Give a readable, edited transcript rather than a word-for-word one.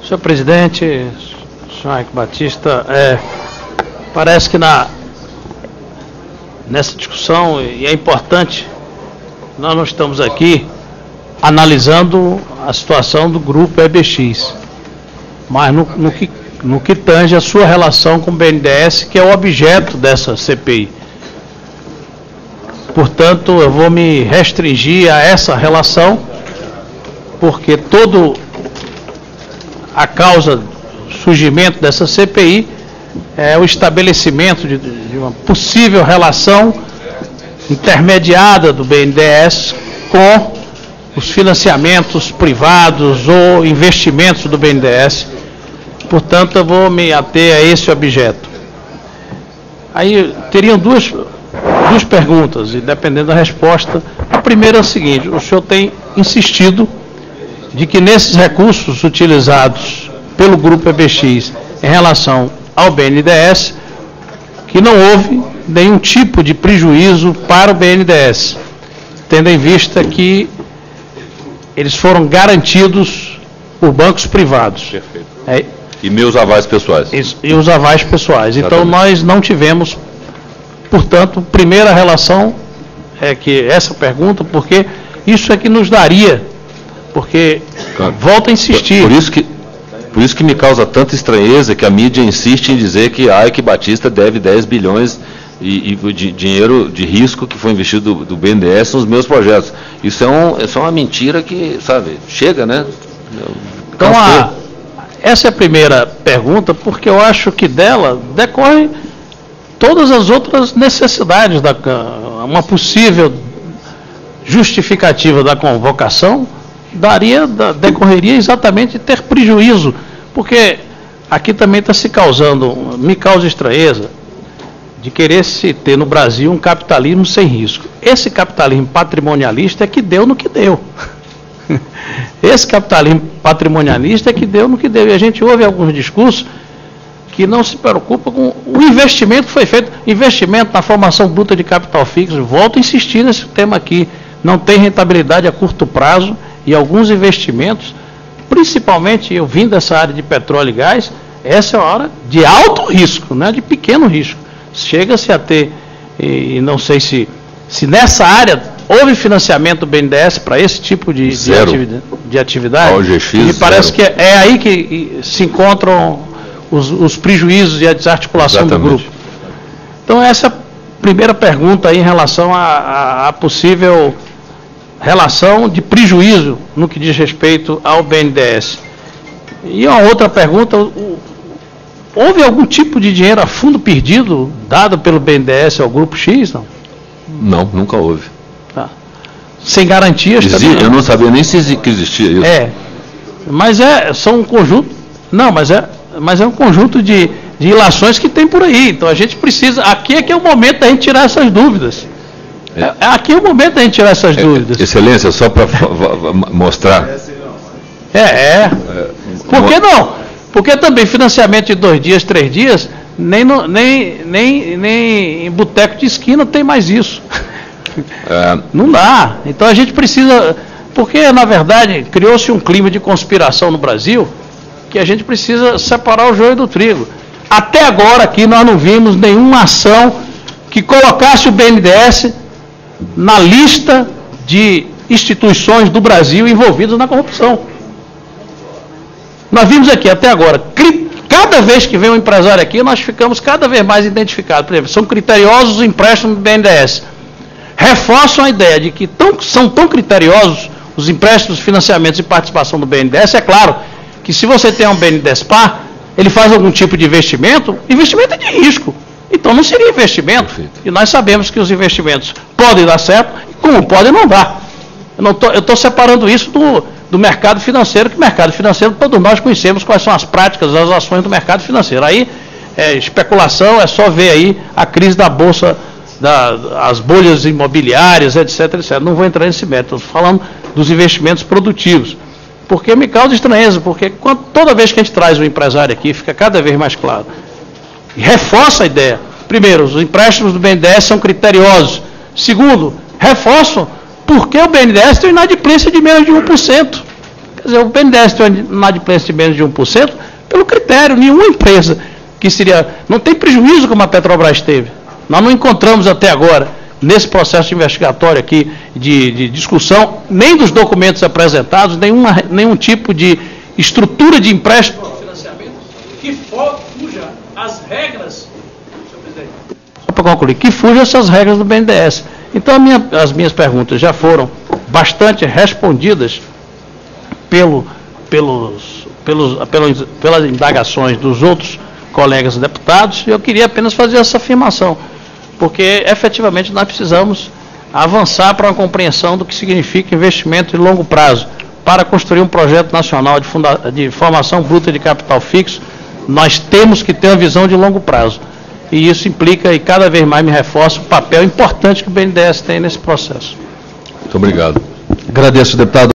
Senhor presidente, senhor Eike Batista, parece que nessa discussão, e é importante, nós não estamos aqui analisando a situação do grupo EBX, mas no que tange a sua relação com o BNDES, que é o objeto dessa CPI. Portanto, eu vou me restringir a essa relação, porque a causa do surgimento dessa CPI é o estabelecimento de uma possível relação intermediada do BNDES com os financiamentos privados ou investimentos do BNDES. Portanto, eu vou me ater a esse objeto. Aí teriam duas perguntas, e dependendo da resposta, a primeira é a seguinte: o senhor tem insistido de que nesses recursos utilizados pelo Grupo EBX em relação ao BNDES, que não houve nenhum tipo de prejuízo para o BNDES, tendo em vista que eles foram garantidos por bancos privados. Perfeito. E meus avais pessoais. E os avais pessoais. Exatamente. Então, nós não tivemos, portanto, primeira relação é que essa pergunta, porque isso é que nos daria, porque, volto a insistir. Por isso que me causa tanta estranheza que a mídia insiste em dizer que a Eike Batista deve 10 bilhões de dinheiro de risco que foi investido do BNDES nos meus projetos. Isso é uma mentira que, sabe, chega, né? Então, essa é a primeira pergunta, porque eu acho que dela decorrem todas as outras necessidades uma possível justificativa da convocação decorreria exatamente de ter prejuízo, porque aqui também está me causa estranheza de querer se ter no Brasil um capitalismo sem risco. Esse capitalismo patrimonialista é que deu no que deu. Esse capitalismo patrimonialista é que deu no que deu. E a gente ouve alguns discursos que não se preocupa com o investimento que foi feito. Investimento na formação bruta de capital fixo, volto a insistir nesse tema aqui, não tem rentabilidade a curto prazo, e alguns investimentos, principalmente eu vim dessa área de petróleo e gás, essa é uma hora de alto risco, não é de pequeno risco. Chega-se a ter, e não sei se nessa área houve financiamento do BNDES para esse tipo de atividade. Me parece que é aí que se encontram os prejuízos e a desarticulação. Exatamente. Do grupo. Então, essa é a primeira pergunta aí em relação à possível relação de prejuízo no que diz respeito ao BNDES. E uma outra pergunta: houve algum tipo de dinheiro a fundo perdido dado pelo BNDES ao Grupo X? Não? Não, nunca houve. Tá. Sem garantias também. Eu não sabia nem se existia isso. Mas são um conjunto. Não, mas é um conjunto de ilações que tem por aí. Então a gente precisa. Aqui é que é o momento da gente tirar essas dúvidas. Aqui é o momento da gente tirar essas dúvidas. Excelência, só para mostrar. Por que não? Porque também financiamento de 2 dias, 3 dias, nem em boteco de esquina tem mais isso. Não dá. Então a gente precisa. Porque, na verdade, criou-se um clima de conspiração no Brasil que a gente precisa separar o joio do trigo. Até agora aqui nós não vimos nenhuma ação que colocasse o BNDES na lista de instituições do Brasil envolvidas na corrupção. Nós vimos aqui até agora, cada vez que vem um empresário aqui, nós ficamos cada vez mais identificados. Por exemplo, são criteriosos os empréstimos do BNDES. Reforçam a ideia de que são tão criteriosos os empréstimos, financiamentos e participação do BNDES. É claro que se você tem um BNDES par, ele faz algum tipo de investimento é de risco. Então não seria investimento. Perfeito. E nós sabemos que os investimentos podem dar certo, como podem não dar. Eu estou separando isso do mercado financeiro, que o mercado financeiro, todos nós conhecemos quais são as práticas, as ações do mercado financeiro. Aí, especulação, é só ver aí a crise da Bolsa, as bolhas imobiliárias, etc, etc. Não vou entrar nesse método, estou falando dos investimentos produtivos. Porque me causa estranheza, porque toda vez que a gente traz um empresário aqui, fica cada vez mais claro. E reforça a ideia. Primeiro, os empréstimos do BNDES são criteriosos. Segundo, reforçam porque o BNDES tem inadimplência de menos de 1%. Quer dizer, o BNDES tem uma inadimplência de menos de 1%, pelo critério, nenhuma empresa que seria... Não tem prejuízo como a Petrobras teve. Nós não encontramos até agora, nesse processo investigatório aqui, de discussão, nem dos documentos apresentados, nenhum tipo de estrutura de empréstimo de financiamento que fuja as regras, senhor presidente, só para concluir, que fuja essas regras do BNDES. Então, as minhas perguntas já foram bastante respondidas pelas indagações dos outros colegas deputados, e eu queria apenas fazer essa afirmação, porque efetivamente nós precisamos avançar para uma compreensão do que significa investimento de longo prazo. Para construir um projeto nacional de formação bruta de capital fixo, nós temos que ter uma visão de longo prazo. E isso implica, e cada vez mais me reforço, o papel importante que o BNDES tem nesse processo. Muito obrigado. Agradeço, deputado.